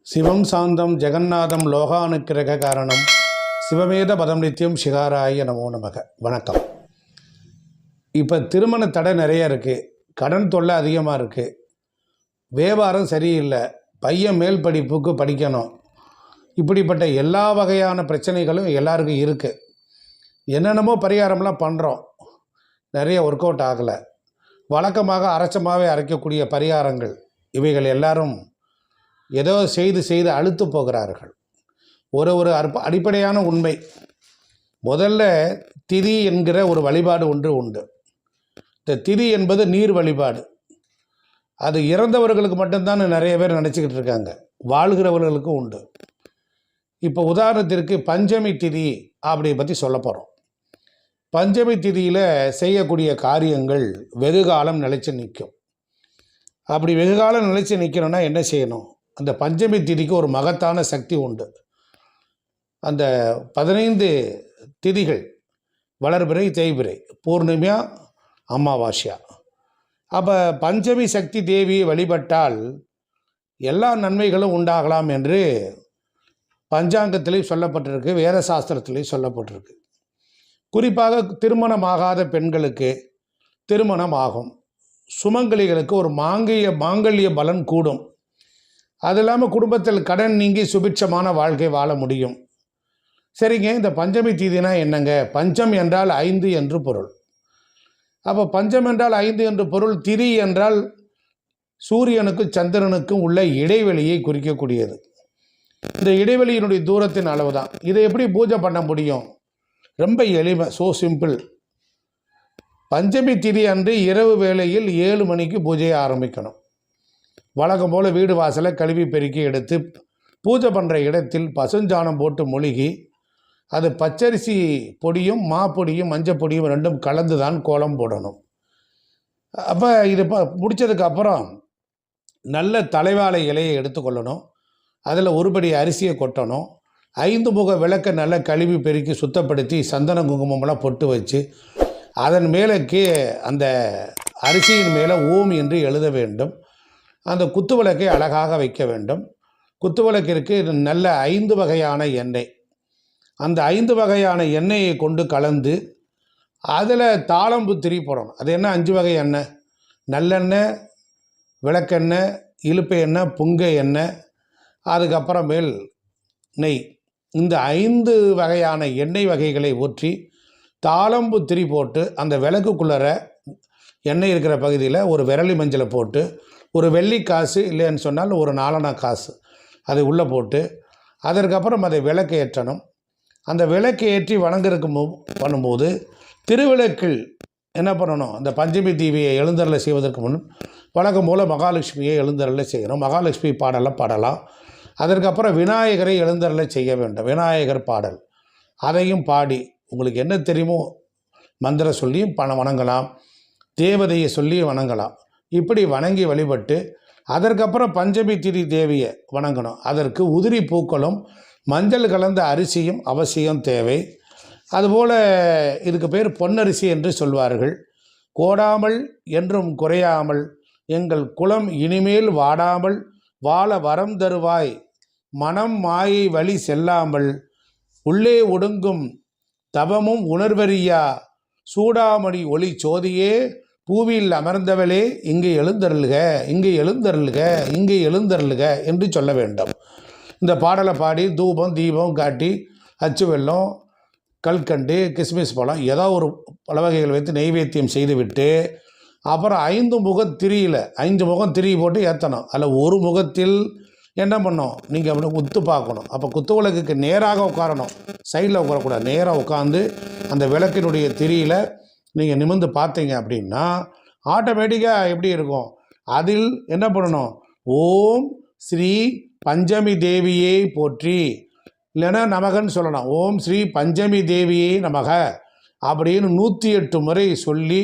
சிவம் சாந்தம் ஜெகநாதம் லோகானுக்கிரக காரணம் சிவமேத பதம் நித்தியம் சிகாராய நமோ நமக. வணக்கம். இப்போ திருமண தடை நிறைய இருக்குது, கடன் தொல்லை அதிகமாக இருக்குது, வியாபாரம் சரியில்லை, பையன் மேல் படிப்புக்கு படிக்கணும், இப்படிப்பட்ட எல்லா வகையான பிரச்சனைகளும் எல்லாருக்கும் இருக்குது. என்னென்னமோ பரிகாரம்லாம் பண்ணுறோம், நிறைய ஒர்க் அவுட் ஆகலை. வழக்கமாக அரைச்சமாகவே அரைக்கக்கூடிய பரிகாரங்கள் இவைகள் எல்லாரும் ஏதோ செய்து அழுத்து போகிறார்கள். ஒரு அடிப்படையான உண்மை, முதல்ல திதி என்கிற ஒரு வழிபாடு ஒன்று உண்டு. இந்த திதி என்பது நீர் வழிபாடு. அது இறந்தவர்களுக்கு மட்டும்தான் நிறைய பேர் நினச்சிக்கிட்டு இருக்காங்க, வாழ்கிறவர்களுக்கும் உண்டு. இப்போ உதாரணத்திற்கு பஞ்சமி திதி அப்படி பற்றி சொல்ல போகிறோம். பஞ்சமி திதியில் செய்யக்கூடிய காரியங்கள் வெகு காலம் நிலைச்சு நிற்கும். அப்படி வெகு காலம் நிலைச்சு நிற்கணும்னா என்ன செய்யணும்? அந்த பஞ்சமி திதிக்கு ஒரு மகத்தான சக்தி உண்டு. அந்த 15 திதிகள் வளர்பிறை, தேய்பிறை, பூர்ணிமா, அமாவாஸ்யா. அப்போ பஞ்சமி சக்தி தேவியை வழிபட்டால் எல்லா நன்மைகளும் உண்டாகலாம் என்று பஞ்சாங்கத்திலேயும் சொல்லப்பட்டிருக்கு, வேத சாஸ்திரத்திலேயும் சொல்லப்பட்டிருக்கு. குறிப்பாக திருமணமாகாத பெண்களுக்கு திருமணம் ஆகும், சுமங்கலிகளுக்கு ஒரு மாங்கல்ய பலன் கூடும். அது இல்லாமல் குடும்பத்தில் கடன் நீங்கி சுபிட்சமான வாழ்க்கை வாழ முடியும். சரிங்க, இந்த பஞ்சமி தீதினா என்னங்க? பஞ்சம் என்றால் 5 என்று பொருள். அப்போ பஞ்சம் என்றால் 5 என்று பொருள். திதி என்றால் சூரியனுக்கும் சந்திரனுக்கும் உள்ள இடைவெளியை குறிக்கக்கூடியது. இந்த இடைவெளியினுடைய தூரத்தின் அளவு தான். இதை எப்படி பூஜை பண்ண முடியும்? ரொம்ப எளிமை, ஸோ சிம்பிள். பஞ்சமி திதி அன்று இரவு வேளையில் 7 மணிக்கு பூஜையை ஆரம்பிக்கணும். வழக்கம் போல் வீடு வாசலை கழுவி பெருக்கி எடுத்து பூஜை பண்ணுற இடத்தில் பசுஞ்சாணம் போட்டு மொழிகி, அது பச்சரிசி பொடியும் மாப்பொடியும் மஞ்சள் பொடியும் ரெண்டும் கலந்து தான் கோலம் போடணும். அப்போ இது முடித்ததுக்கப்புறம் நல்ல தலைவாழை இலையை எடுத்துக்கொள்ளணும். அதில் ஒருபடி அரிசியை கொட்டணும். 5 முக விளக்கை நல்லா கழுவி பெருக்கி சுத்தப்படுத்தி சந்தன குங்குமம்லாம் பொட்டு வச்சு அதன் மேலே அந்த அரிசியின் மேலே ஓம் என்று எழுத வேண்டும். அந்த குத்துவிளக்கை அழகாக வைக்க வேண்டும். குத்துவிளக்கிற்கு நல்ல 5 வகையான எண்ணெய், அந்த 5 வகையான எண்ணெயை கொண்டு கலந்து அதில் தாளம்பு திரி போடணும். அது என்ன 5 வகை எண்ணெய்? நல்லெண்ணெய், விளக்கெண்ணெய், இலுப்பை எண்ணெய், புங்கை எண்ணெய், அதுக்கப்புறமேல் நெய். இந்த 5 வகையான எண்ணெய் வகைகளை ஊற்றி தாளம்பு திரி போட்டு அந்த விளக்குக்குள்ளற எண்ணெய் இருக்கிற பகுதியில் ஒரு விரலி மஞ்சளை போட்டு ஒரு வெள்ளி காசு இல்லைன்னு சொன்னால் ஒரு 4 காசு அதை உள்ளே போட்டு அதற்கப்புறம் அதை விளக்கு ஏற்றணும். அந்த விளக்கு ஏற்றி வணங்குறதுக்கு பண்ணும்போது திருவிளக்கில் என்ன பண்ணணும்? அந்த பஞ்சமி தீவியை எழுந்தருளை செய்வதற்கு முன் வழக்கம் போல் மகாலட்சுமியை எழுந்தருளை செய்யணும். மகாலட்சுமி பாடலாம் பாடலாம். அதற்கப்புறம் விநாயகரை எழுந்தருளை செய்ய வேண்டும். விநாயகர் பாடல் அதையும் பாடி உங்களுக்கு என்ன தெரியுமோ மந்திரம் சொல்லியும் வணங்கலாம், தேவதையை சொல்லி வணங்கலாம். இப்படி வணங்கி வழிபட்டு அதற்கப்புறம் பஞ்சமி திதி தேவியை வணங்கணும். அதற்கு உதிரி பூக்களும் மஞ்சள் கலந்த அரிசியும் அவசியம் தேவை. அதுபோல் இதுக்கு பேர் பொன்னரிசி என்று சொல்வார்கள். கோடாமல் என்றும் குறையாமல் எங்கள் குலம் இனிமேல் வாடாமல் வாழ வரம் தருவாய், மனம் மாயை வழி செல்லாமல் உள்ளே ஒடுங்கும் தவமும் உணர்வறியா சூடாமணி ஒளி சோதியே பூவில் அமர்ந்தவளே இங்கே எழுந்தருளுக, இங்கே எழுந்தருளுக, இங்கே எழுந்தருளுக என்று சொல்ல வேண்டும். இந்த பாடலை பாடி தூபம் தீபம் காட்டி அச்சு வெல்லம், கல்கண்டு, கிஸ்மிஸ் பழம் ஏதோ ஒரு பல வகைகள் வைத்து நெய்வேத்தியம் செய்துவிட்டு அப்புறம் 5 முகம் திரியில் 5 முகம் திரி போட்டு ஏற்றணும். அதில் ஒரு முகத்தில் என்ன பண்ணணும்? நீங்கள் அப்படி உத்து பார்க்கணும். அப்போ குத்து விளக்குக்கு நேராக உட்காரணும், சைடில் உட்காரக்கூடாது. நேராக உட்காந்து அந்த விளக்கினுடைய திரியில் நீங்கள் நிமிர்ந்து பார்த்தீங்க அப்படின்னா ஆட்டோமேட்டிக்காக எப்படி இருக்கும்? அதில் என்ன பண்ணணும்? ஓம் ஸ்ரீ பஞ்சமி தேவியை போற்றி, இல்லைன்னா நமகன்னு சொல்லலாம். ஓம் ஸ்ரீ பஞ்சமி தேவியை நமக அப்படின்னு 108 முறை சொல்லி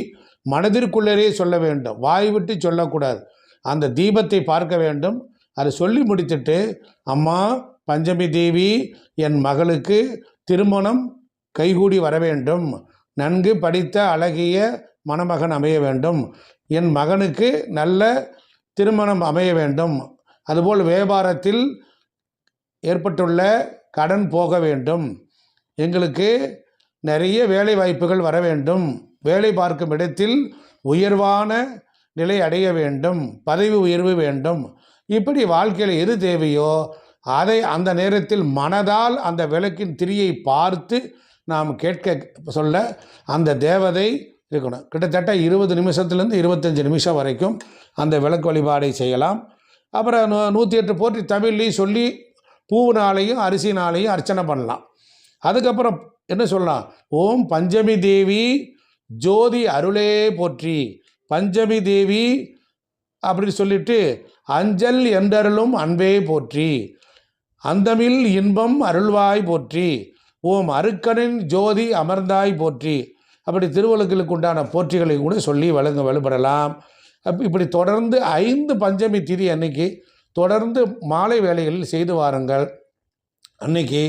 மனதிற்குள்ளரே சொல்ல வேண்டும், வாய் விட்டு சொல்லக்கூடாது. அந்த தீபத்தை பார்க்க வேண்டும். அதை சொல்லி முடித்துட்டு, அம்மா பஞ்சமி தேவி, என் மகளுக்கு திருமணம் கைகூடி வர வேண்டும், நன்கு படித்த அழகிய மணமகன் அமைய வேண்டும், என் மகனுக்கு நல்ல திருமணம் அமைய வேண்டும், அதுபோல் வியாபாரத்தில் ஏற்பட்டுள்ள கடன் போக வேண்டும், எங்களுக்கு நிறைய வேலை வாய்ப்புகள் வர வேண்டும், வேலை பார்க்கும் இடத்தில் உயர்வான நிலை அடைய வேண்டும், பதவி உயர்வு வேண்டும், இப்படி வாழ்க்கையில் எது தேவையோ அதை அந்த நேரத்தில் மனதால் அந்த விளக்கின் திரியை பார்த்து நாம் கேட்க சொல்ல அந்த தேவதை இருக்கணும். கிட்டத்தட்ட 20 நிமிஷத்துலேருந்து 25 நிமிஷம் வரைக்கும் அந்த விளக்கு வழிபாடை செய்யலாம். அப்புறம் 108 போற்றி தமிழ்லையும் சொல்லி பூவினாலையும் அரிசினாலையும் அர்ச்சனை பண்ணலாம். அதுக்கப்புறம் என்ன சொல்லலாம், ஓம் பஞ்சமி தேவி ஜோதி அருளே போற்றி, பஞ்சமி தேவி அப்படின்னு சொல்லிட்டு அஞ்சல் என்றருளும் அன்பே போற்றி, அந்தமில் இன்பம் அருள்வாய் போற்றி, ஓம் அருக்கனின் ஜோதி அமர்ந்தாய் போற்றி, அப்படி திருவள்ளுவர்களுக்கு உண்டான போற்றிகளை கூட சொல்லி வழிபடலாம். இப்படி தொடர்ந்து 5 பஞ்சமி திதி அன்னைக்கு தொடர்ந்து மாலை வேளைகளில் செய்து வாருங்கள். அன்னைக்கு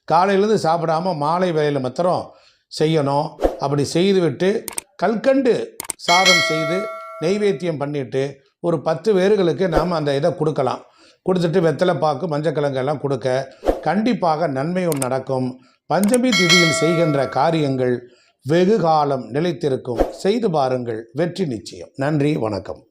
காலையிலேருந்து சாப்பிடாமல் மாலை வேளையில் மாத்திரம் செய்யணும். அப்படி செய்துவிட்டு கல்கண்டு சாதம் செய்து நெய்வேத்தியம் பண்ணிவிட்டு ஒரு 10 பேர்களுக்கு நாம் அந்த இதை கொடுக்கலாம். கொடுத்துட்டு வெத்தலை பாக்கு மஞ்சக்கிழங்கெல்லாம் கொடுக்க கண்டிப்பாக நன்மையும் நடக்கும். பஞ்சமி திதியில் செய்கின்ற காரியங்கள் வெகு காலம் நிலைத்திருக்கும். செய்து பாருங்கள், வெற்றி நிச்சயம். நன்றி, வணக்கம்.